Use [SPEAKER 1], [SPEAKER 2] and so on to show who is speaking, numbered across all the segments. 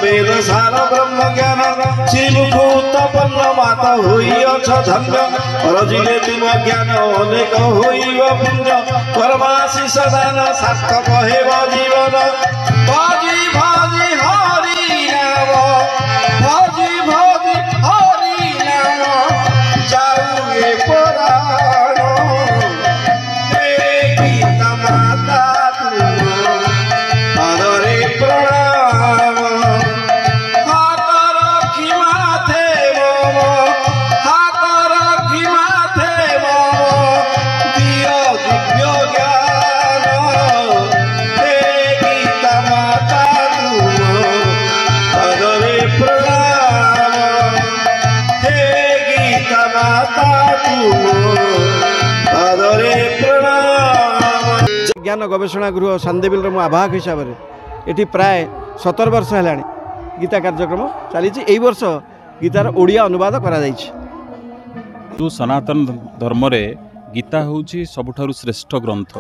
[SPEAKER 1] वेद सार ब्रह्म ज्ञान श्रीमुख उत्पन्न माता होइछ धन्य रजिले तुम ज्ञान अनेक होइब पुण्य परमाशिष दान सार्थक हेब जीवन भजी भजी हरि नाम भजी भजी हरि नाम जाऊ ए पुराण हे गीता माता तुम प्रणाम हाथ रखी माथे मम हाथ रखी माथे मम दियो दिव्य ज्ञान हे गीता माता तुम पदरे प्रणाम हे गीता माता तुम पदरे प्रणाम।
[SPEAKER 2] ज्ञान गवेषणा गृह सान्देविल आवाहक हिसाब से ये प्राय 17 वर्ष है गीता कार्यक्रम चली वर्ष गीतार ओडिया अनुवाद करा
[SPEAKER 3] जो सनातन धर्म रे गीता होची सबुठारु श्रेष्ठ ग्रंथ।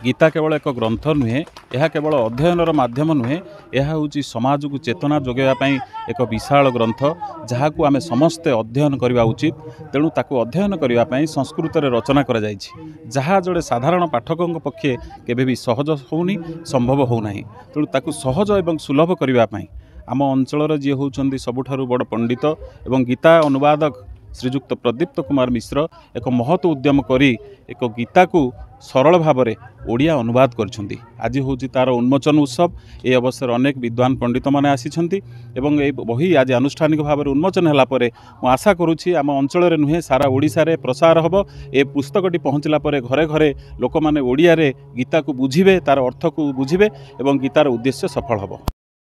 [SPEAKER 3] गीता केवल एक ग्रंथ नुहे, यह केवल अध्ययनर माध्यम नुहे, यह होची समाज को चेतना जोगाइबा एक विशाल ग्रंथ जहाँ को आमे समस्ते अध्ययन करने उचित। तेणु ताकू अध्ययन करने संस्कृत रे रचना करा जाइछि जहाँ जोड़े साधारण पाठकों पक्षे केबे भी सहज होनी संभव होना। तेणु ताकू सहज एवं सुलभ करने आम अंचल जी होउछन्ति सबुठारु बड़ पंडित एवं गीता अनुवादक श्रीजुक्त प्रदीप्त कुमार मिश्र एक महत उद्यम करी एक गीता को सरल भाव में ओडिया अनुवाद करछन्ति। आज होची तार उन्मोचन उत्सव। ए अवसर अनेक विद्वान पंडित माने आसीछन्ति एवं ए बही आज आनुष्ठानिक भाव में उन्मोचन होला परे मु आशा करुछि आम अंचल रे नुहे सारा ओडिशा रे प्रसार हबो। ए पुस्तकटी पहुँचला परे घरे घरे लोक माने ओडिया रे गीता को बुझिबे, तार अर्थ को बुझिबे एवं गीतार उद्देश्य सफल हबो।